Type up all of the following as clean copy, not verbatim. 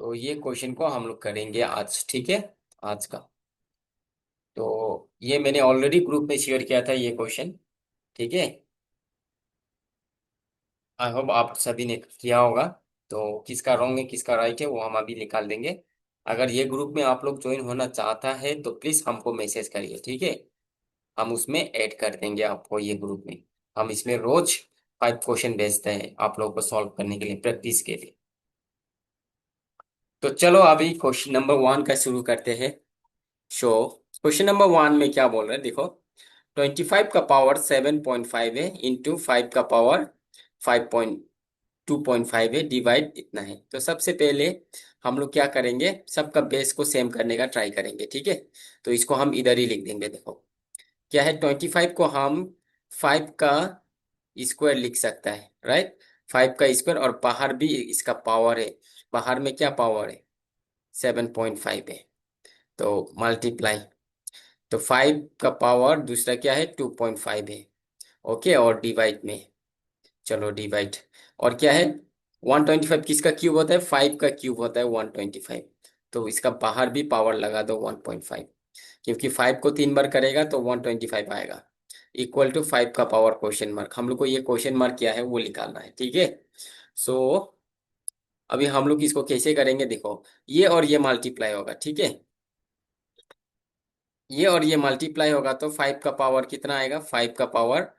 तो ये क्वेश्चन को हम लोग करेंगे आज, ठीक है। आज का तो ये मैंने ऑलरेडी ग्रुप में शेयर किया था ये क्वेश्चन, ठीक है। आई होप आप सभी ने किया होगा। तो किसका रॉन्ग है किसका राइट है वो हम अभी निकाल देंगे। अगर ये ग्रुप में आप लोग ज्वाइन होना चाहता है तो प्लीज हमको मैसेज करिए, ठीक है। हम उसमें ऐड कर देंगे आपको ये ग्रुप में। हम इसमें रोज 5 क्वेश्चन भेजते हैं आप लोगों को सॉल्व करने के लिए, प्रैक्टिस के लिए। तो चलो अभी क्वेश्चन नंबर 1 का शुरू करते हैं। शो क्वेश्चन नंबर 1 में क्या बोल रहे हैं देखो। 25 का पावर 7.5 है, इंटू 5 का पावर 5.2.5 है, डिवाइड इतना है। तो सबसे पहले हम लोग क्या करेंगे, सबका बेस को सेम करने का ट्राई करेंगे, ठीक है। तो इसको हम इधर ही लिख देंगे। देखो क्या है, 25 को हम 5 का स्क्वायर लिख सकता है, राइट। 5 का स्क्वायर, और बाहर भी इसका पावर है। बाहर में क्या पावर है, 7.5 है। तो मल्टीप्लाई, तो 5 का पावर दूसरा क्या है, 2.5 है। ओके, और डिवाइड में, चलो डिवाइड। और क्या है, 125 किसका क्यूब होता है, 5 का क्यूब होता है 125। तो इसका बाहर भी पावर लगा दो 1.5, क्योंकि 5 को 3 बार करेगा तो 125 आएगा। इक्वल टू 5 का पावर क्वेश्चन मार्क, हम लोग को ये क्वेश्चन मार्क क्या है वो निकालना है, ठीक है। सो अभी हम लोग इसको कैसे करेंगे, देखो ये और ये मल्टीप्लाई होगा, ठीक है। ये और ये मल्टीप्लाई होगा तो 5 का पावर कितना आएगा, 5 का पावर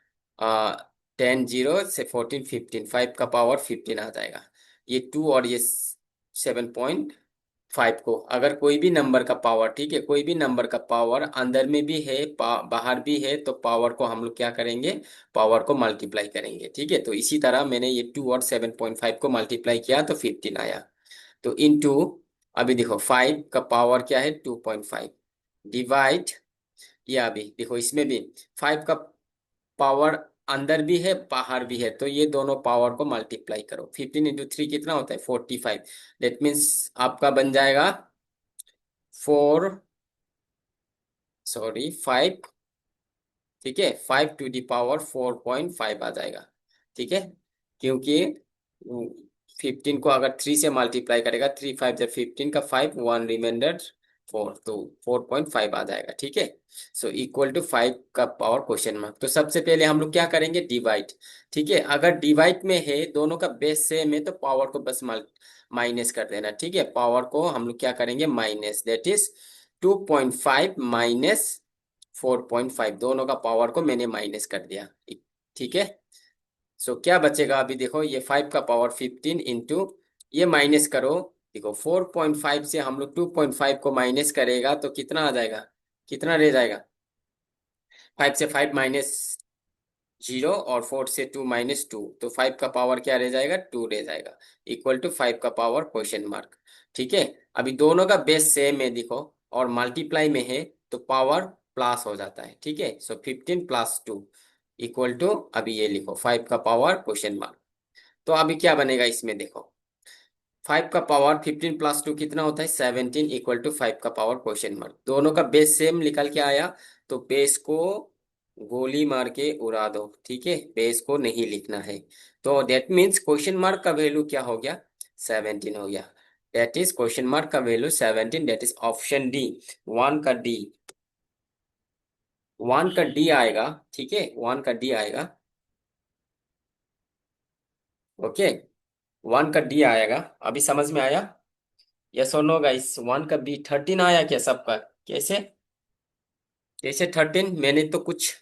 10, 0 से 14, 15, 5 का पावर 15 आ जाएगा। ये 2 और ये 7.5 को, अगर कोई भी नंबर का पावर, ठीक है, कोई भी नंबर का पावर अंदर में भी है बाहर भी है, तो पावर को हम लोग क्या करेंगे, पावर को मल्टीप्लाई करेंगे, ठीक है। तो इसी तरह मैंने ये 2 और 7.5 को मल्टीप्लाई किया तो 15 आया। तो इनटू, अभी देखो 5 का पावर क्या है, 2.5, डिवाइड, ये अभी देखो इसमें भी 5 का पावर अंदर भी है बाहर भी है, तो ये दोनों पावर को मल्टीप्लाई करो। 15 × 3 कितना होता है, 45। दैट मीन्स आपका बन जाएगा 4, सॉरी 5, ठीक है, 5 to the power 4.5 आ जाएगा, ठीक है। क्योंकि 15 को अगर 3 से मल्टीप्लाई करेगा, 3 5 × 15 का 5, 1 रिमाइंडर 4, तो 4.5 आ जाएगा, ठीक है। सो इक्वल टू 5 का पावर क्वेश्चन मार्क। तो सबसे पहले हम लोग क्या करेंगे, डिवाइड, ठीक है। अगर डिवाइड में है, दोनों का बेस सेम है, तो पावर को बस माइनस कर देना, ठीक है। पावर को हम लोग क्या करेंगे, माइनस, दैट इज 2.5 माइनस 4.5, दोनों का पावर को मैंने माइनस कर दिया, ठीक है। सो क्या बचेगा, अभी देखो ये 5 का पावर 15 इंटू, ये माइनस करो। देखो 4.5 से हम लोग 2.5 को माइनस करेगा तो कितना आ जाएगा, कितना रह जाएगा, 5 से 5 माइनस 0, और 4 से 2 माइनस 2, तो 5 का पावर क्या रह जाएगा, 2 रह जाएगा। इक्वल टू 5 का पावर क्वेश्चन मार्क, ठीक है। अभी दोनों का बेस सेम है देखो, और मल्टीप्लाई में है, तो पावर प्लस हो जाता है, ठीक है। सो 15 + 2 इक्वल टू, अभी ये लिखो 5 का पावर क्वेश्चन मार्क। तो अभी क्या बनेगा इसमें देखो, 5 का पावर 15 + 2 कितना होता है, 17, इक्वल टू 5 का पावर क्वेश्चन मार्क। दोनों का बेस सेम निकल के आया, तो बेस को गोली मार के उड़ा दो, ठीक है, बेस को नहीं लिखना है। तो दैट मीन्स क्वेश्चन मार्क का वैल्यू क्या हो गया, 17 हो गया। दैट इज क्वेश्चन मार्क का value 17, that is option D, one का डी, वन का डी आएगा, ठीक है, वन का डी आएगा। ओके, वन का डी आएगा। अभी समझ में आया, यस और नो गाइस, वन का बी 13 आया क्या सबका, कैसे, कैसे 13, मैंने तो कुछ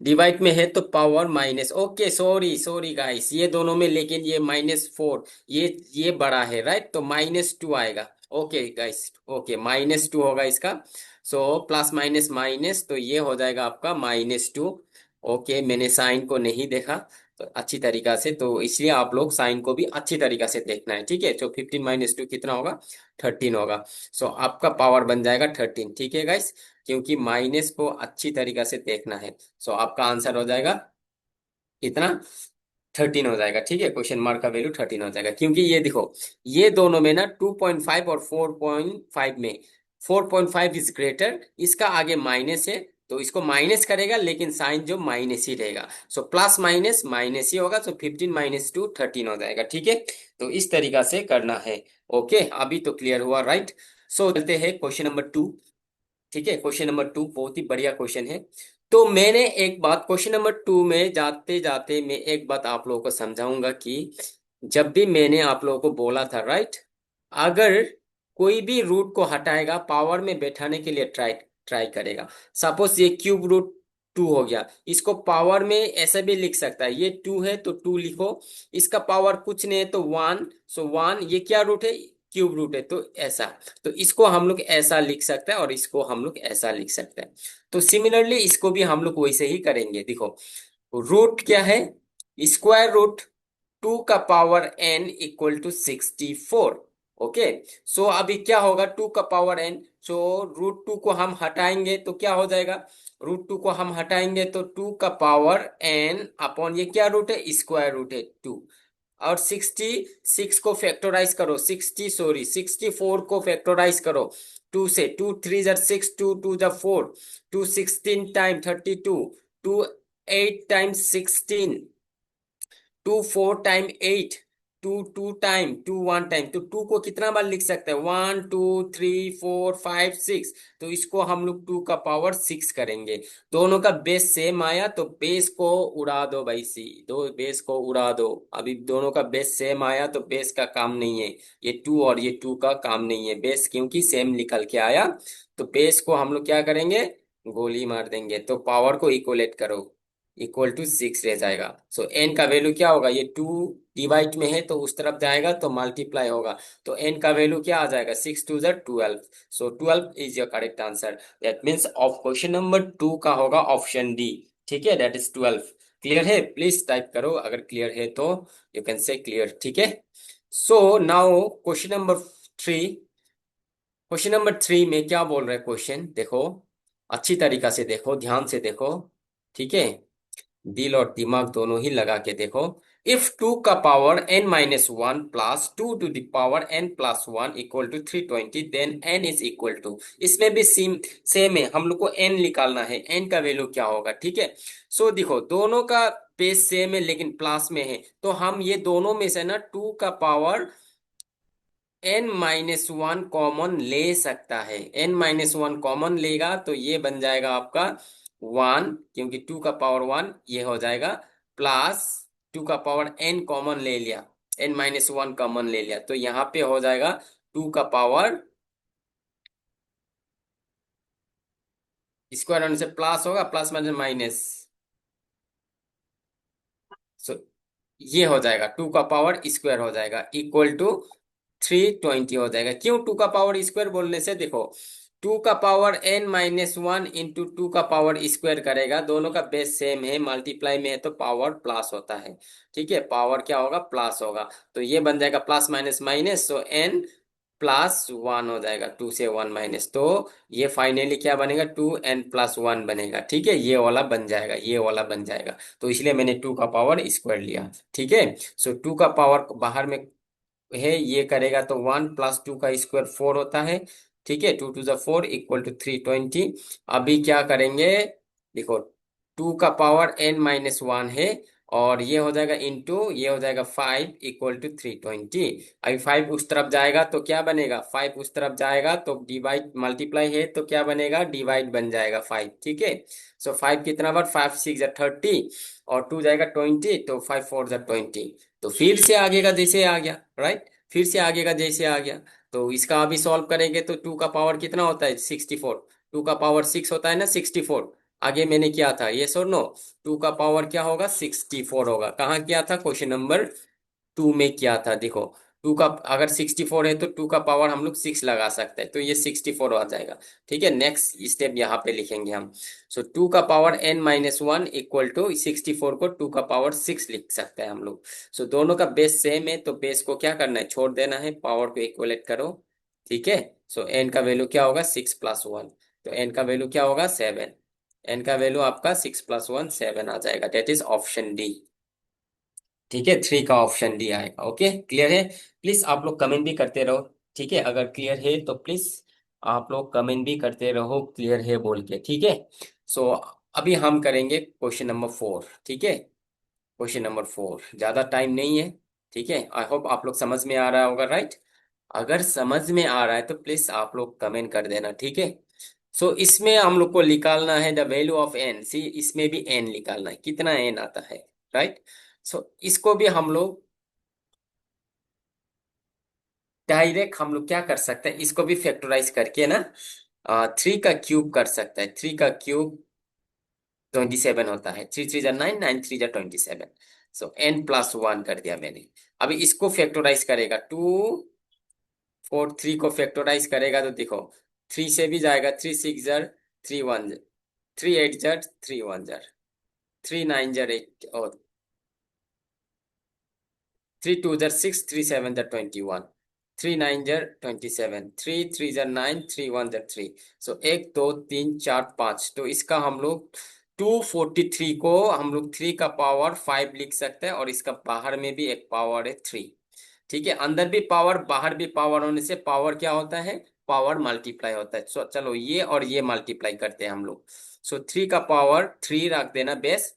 डिवाइड में है तो power minus, okay, sorry sorry guys, ये दोनों में, लेकिन ये -4, ये बड़ा है, राइट, तो -2 आएगा। ओके गाइस, ओके, -2 होगा इसका। सो प्लस माइनस माइनस, तो ये हो जाएगा आपका -2। ओके, मैंने साइन को नहीं देखा तो अच्छी तरीका से, तो इसलिए आप लोग साइन को भी अच्छी तरीका से देखना है, ठीक है। तो 15 - 2 कितना होगा, 13 होगा। सो आपका पावर बन जाएगा 13, ठीक है गाइस, क्योंकि माइनस को अच्छी तरीका से देखना है। सो आपका आंसर हो जाएगा इतना, 13 हो जाएगा, ठीक है। क्वेश्चन मार्क का वैल्यू 13 हो जाएगा, क्योंकि ये देखो, ये दोनों में ना 2.5 और 4.5 में 4.5 इज ग्रेटर, इसका आगे माइनस है, तो इसको माइनस करेगा लेकिन साइन जो माइनस ही रहेगा। सो प्लस माइनस माइनस ही होगा, तो 15 माइनस 2 13 हो जाएगा। ठीक है, तो इस तरीका से करना है। ओके, अभी तो क्लियर हुआ, राइट। सो चलते हैं क्वेश्चन नंबर 2। ठीक है, क्वेश्चन नंबर 2 बहुत ही बढ़िया क्वेश्चन है। तो मैंने एक बात क्वेश्चन नंबर 2 में जाते जाते मैं एक बात आप लोगों को समझाऊंगा कि जब भी मैंने आप लोगों को बोला था, राइट, अगर कोई भी रूट को हटाएगा पावर में बैठाने के लिए ट्राई ट्राई करेगा। सपोज ये क्यूब रूट 2 हो गया, इसको पावर में ऐसे भी लिख सकता है, ये 2 है तो 2 लिखो, इसका पावर कुछ नहीं है तो 1, सो 1, ये क्या रूट है, क्यूब रूट है, तो ऐसा। तो इसको हम लोग ऐसा लिख सकते हैं और इसको हम लोग ऐसा लिख सकते हैं। तो सिमिलरली इसको भी हम लोग वैसे ही करेंगे। देखो, रूट क्या है, स्क्वायर रूट 2 का पावर n = 64। ओके, सो अभी क्या होगा, 2 का पावर n, सो √2 को हम हटाएंगे तो क्या हो जाएगा, √2 को हम हटाएंगे तो 2 का पावर n अपॉन ये क्या रूट है, स्क्वायर रूट है 2। और 66 को फैक्टराइज करो, 64 को फैक्टराइज करो 2 से, 2 3 jar 6, 2 2 jar 4, 2 16 time 32, 2 8 time 16, 2 4 time 8, 2 2 time 2 1 time. तो 2 को कितना बार लिख सकते हैं, 1 2 3 4 5 6। तो इसको हम लोग 2 का पावर 6 करेंगे। दोनों का बेस सेम आया तो बेस को उड़ा दो भाई, सी दो बेस को उड़ा दो। अभी दोनों का बेस सेम आया तो बेस का काम नहीं है, ये 2 और ये 2 का काम नहीं है, बेस क्योंकि सेम निकल के आया। तो बेस को हम लोग क्या करेंगे, गोली मार देंगे, तो पावर को इक्वलेट करो, =6 रह जाएगा। सो एन का वैल्यू क्या होगा, ये 2 डिवाइड में है तो उस तरफ जाएगा तो मल्टीप्लाई होगा, तो एन का वैल्यू क्या आ जाएगा, 6 2 jar 12। So 12 is your correct answer. That means of question number 2 का होगा ऑप्शन डी। ठीक है, दैट इज 12। क्लियर है, प्लीज टाइप करो अगर क्लियर है तो, यू कैन से क्लियर। ठीक है, so now question number 3। Question number 3 में क्या बोल रहे हैं क्वेश्चन, देखो अच्छी तरीका से देखो, ध्यान से देखो। ठीक है, दिल और दिमाग दोनों ही लगा के देखो। इफ 2 का power n-1 plus 2 to the power n+1 = 320, then n is equal to, इसमें भी सेम है, हम लोग को n निकालना है, n का वैल्यू क्या होगा। ठीक है, सो देखो दोनों का बेस सेम है लेकिन प्लस में है, तो हम ये दोनों में से ना 2 का पावर n-1 कॉमन ले सकता है। n-1 कॉमन लेगा तो ये बन जाएगा आपका 1, क्योंकि 2 का पावर 1 ये हो जाएगा, प्लस 2 का पावर n कॉमन ले लिया, n-1 कॉमन ले लिया तो यहाँ पे हो जाएगा 2 का पावर, स्क्वायर होने से प्लस होगा, प्लस माइनस माइनस, सो ये हो जाएगा 2 का पावर स्क्वायर हो जाएगा इक्वल टू 320 हो जाएगा। क्यों 2 का पावर स्क्वायर बोलने से, देखो 2 का पावर n-1 इंटू 2 का पावर स्क्वायर करेगा, दोनों का बेस सेम है, मल्टीप्लाई में है तो पावर प्लस होता है। ठीक है, पावर क्या होगा, प्लस होगा, तो ये बन जाएगा प्लस माइनस माइनस, सो n+1 हो जाएगा, 2 से 1 माइनस, तो ये फाइनली क्या बनेगा, 2n+1 बनेगा। ठीक है, ये वाला बन जाएगा, ये वाला बन जाएगा, तो इसलिए मैंने 2 का पावर स्क्वायर लिया। ठीक है, सो 2 का पावर बाहर में है, ये करेगा तो 1 + 2 का स्क्वायर 4 होता है। ठीक है, 2 2 4 इक्वल टू 320। अभी क्या करेंगे, देखो 2 का पावर n-1 है, और ये हो जाएगा इंटू, ये हो जाएगा 5 इक्वल टू 320। अभी 5 उस तरफ जाएगा तो क्या बनेगा, 5 उस तरफ जाएगा तो डिवाइड, मल्टीप्लाई है तो क्या बनेगा, डिवाइड बन जाएगा 5। ठीक है, सो 5 कितना बार, 5 6 30, और 2 जाएगा 20, तो 5 4 20। तो फिर से आगे का जैसे आ गया, राइट, फिर से आगे का जैसे आ गया। तो इसका अभी सॉल्व करेंगे तो 2 का पावर कितना होता है, 64। 2 का पावर 6 होता है ना, 64। आगे मैंने किया था ये सर नो, 2 का पावर क्या होगा, 64 होगा। कहाँ किया था, क्वेश्चन नंबर 2 में किया था। देखो 2 का अगर 64 है तो 2 का पावर हम लोग 6 लगा सकते हैं, तो ये 64 आ जाएगा। ठीक है, नेक्स्ट स्टेप यहाँ पे लिखेंगे हम। सो 2 का पावर n-1 इक्वल टू 64 को 2 का पावर 6 लिख सकते हैं हम लोग। सो दोनों का बेस सेम है तो बेस को क्या करना है, छोड़ देना है, पावर को इक्वलेट करो। ठीक है, सो n का वैल्यू क्या होगा, 6+1, तो n का वैल्यू क्या होगा, 7। n का वैल्यू आपका 6+1 7 आ जाएगा, डेट इज ऑप्शन डी। ठीक है, 3 का ऑप्शन डी आएगा। ओके, क्लियर है, प्लीज आप लोग कमेंट भी करते रहो। ठीक है, अगर क्लियर है तो प्लीज आप लोग कमेंट भी करते रहो, क्लियर है बोल के। ठीक है, सो अभी हम करेंगे क्वेश्चन नंबर 4, ठीक है। क्वेश्चन नंबर 4 ज्यादा टाइम नहीं है, ठीक है। आई होप आप लोग समझ में आ रहा होगा, राइट। अगर समझ में आ रहा है तो प्लीज आप लोग कमेंट कर देना, ठीक है। सो इसमें हम लोग को निकालना है द वैल्यू ऑफ एन। सी इसमें भी एन निकालना है, कितना एन आता है, राइट। सो इसको भी हम लोग डायरेक्ट हम लोग क्या कर सकते हैं, इसको भी फैक्टराइज करके ना 3 का क्यूब कर सकते हैं। 3 का क्यूब 27 होता है। 3 3 जा 9, 9 3 जा 27। सो n+1 कर दिया मैंने। अभी इसको फैक्टराइज करेगा, 2 4 3 को फैक्टराइज करेगा तो देखो, 3 से भी जाएगा, 3 6 जार 3 1, 3 8 जार 3 1 जार, 3 9 जार 8 और 3 2 jar 6, 3 7 jar 21, 3 9 jar 27, 3 3 jar 9, 3 1 jar 3। सो 1 2 3 4 5, तो इसका हम लोग 243 को हम लोग 3 का पावर 5 लिख सकते हैं, और इसका बाहर में भी एक पावर है 3। ठीक है, अंदर भी पावर बाहर भी पावर होने से पावर क्या होता है, पावर मल्टीप्लाई होता है। सो चलो ये और ये मल्टीप्लाई करते हैं हम लोग। सो 3 का पावर 3 रख देना बेस।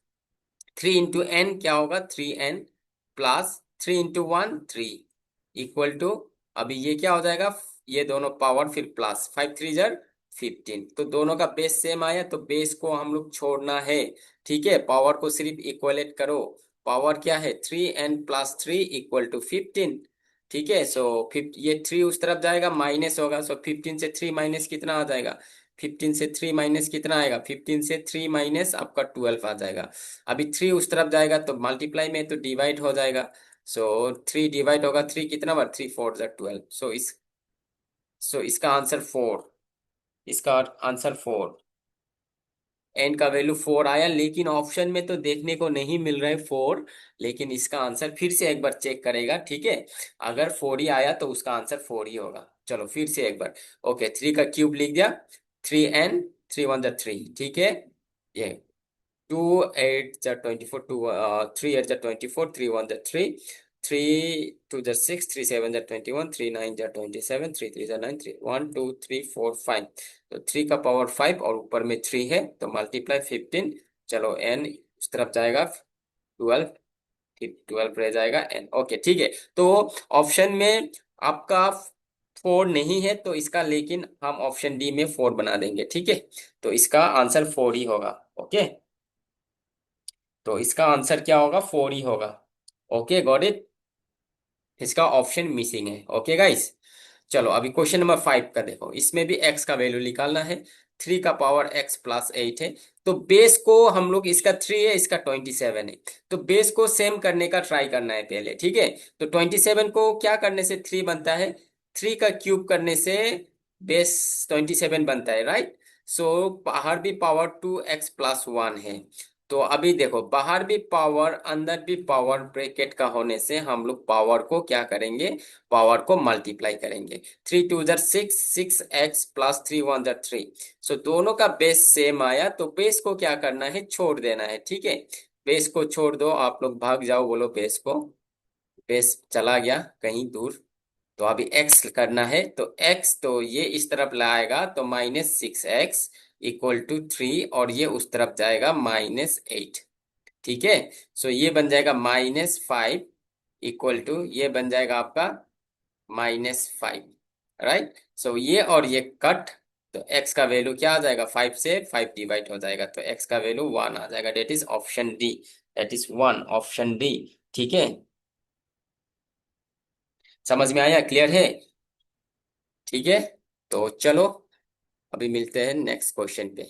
3 इंटू एन क्या होगा, 3 n, plus 3 into 1 3 equal to, अभी ये क्या हो जाएगा, ये दोनों पावर फिर प्लस 5 3 जार 15। तो दोनों का बेस सेम आया, तो बेस को हम लोग छोड़ना है, ठीक है। पावर को सिर्फ इक्वलेट करो। पावर क्या है, 3n+3 = 15, ठीक है। सो फिफ्ट ये 3 उस तरफ जाएगा, माइनस होगा। सो 15 से 3 माइनस कितना आ जाएगा, 15 से 3 माइनस कितना आएगा, 15 से 3 माइनस आपका 12 आ जाएगा। अभी 3 उस तरफ जाएगा तो मल्टीप्लाई में तो डिवाइड हो जाएगा। सो 3 डिवाइड होगा, 3 कितना बार, 3 4 जार 12। सो इसका आंसर 4। इसका आंसर 4। एन का वैल्यू 4 आया, लेकिन ऑप्शन में तो देखने को नहीं मिल रहा है 4। लेकिन इसका आंसर फिर से एक बार चेक करेगा, ठीक है। अगर 4 ही आया तो उसका आंसर 4 ही होगा। चलो फिर से एक बार। ओके, 3 का क्यूब लिख दिया, 3n, 3 1 जार 3, ठीक है। ये 2 8 jar 24, 3 8 jar 24, 3 1 jar 3, 3 2 jar 6, 3 7 jar 21, 3 9 jar 27, 3 3 jar 9, 1 2 3 4 5। तो 3 का पावर 5 और ऊपर में 3 है, तो मल्टीप्लाई 15। चलो एन उस तरफ जाएगा 12, फिर 12 रह जाएगा एन। ओके ठीक है। तो ऑप्शन में आपका 4 नहीं है, तो इसका लेकिन हम ऑप्शन डी में 4 बना देंगे, ठीक है। तो इसका आंसर 4 ही होगा। ओके, तो इसका आंसर क्या होगा, 4 ही होगा। Okay got it. इसका ऑप्शन मिसिंग है। ओके गाइस, चलो अभी क्वेश्चन नंबर 5 का देखो। इसमें भी x का वैल्यू निकालना है। 3 का पावर x+8 है। तो बेस को हम लोग, इसका 3 है, इसका 27 है। तो बेस को सेम करने का ट्राई करना है पहले, ठीक है। तो 27 को क्या करने से 3 बनता है, 3 का क्यूब करने से बेस 27 बनता है, राइट। सो बाहर भी पावर 2x+1 है। तो अभी देखो, बाहर भी पावर अंदर भी पावर ब्रैकेट का होने से हम लोग पावर को क्या करेंगे, पावर को मल्टीप्लाई करेंगे। 3 2 जार 6, 6x+3 1 जार 3। सो दोनों का बेस सेम आया, तो बेस को क्या करना है, छोड़ देना है, ठीक है। बेस को छोड़ दो, आप लोग भाग जाओ, बोलो बेस को। बेस चला गया कहीं दूर। तो अभी x करना है, तो x तो ये इस तरफ लाएगा, तो -6x = 3, और ये उस तरफ जाएगा -8, ठीक है। सो ये बन जाएगा -5 ये बन जाएगा आपका -5, राइट। सो ये और ये कट, तो x का वैल्यू क्या आ जाएगा, 5 से 5 डिवाइड हो जाएगा, तो x का वैल्यू 1 आ जाएगा। That is option D, that is 1, option D, ठीक है। समझ में आया, क्लियर है, ठीक है। तो चलो अभी मिलते हैं नेक्स्ट क्वेश्चन पे।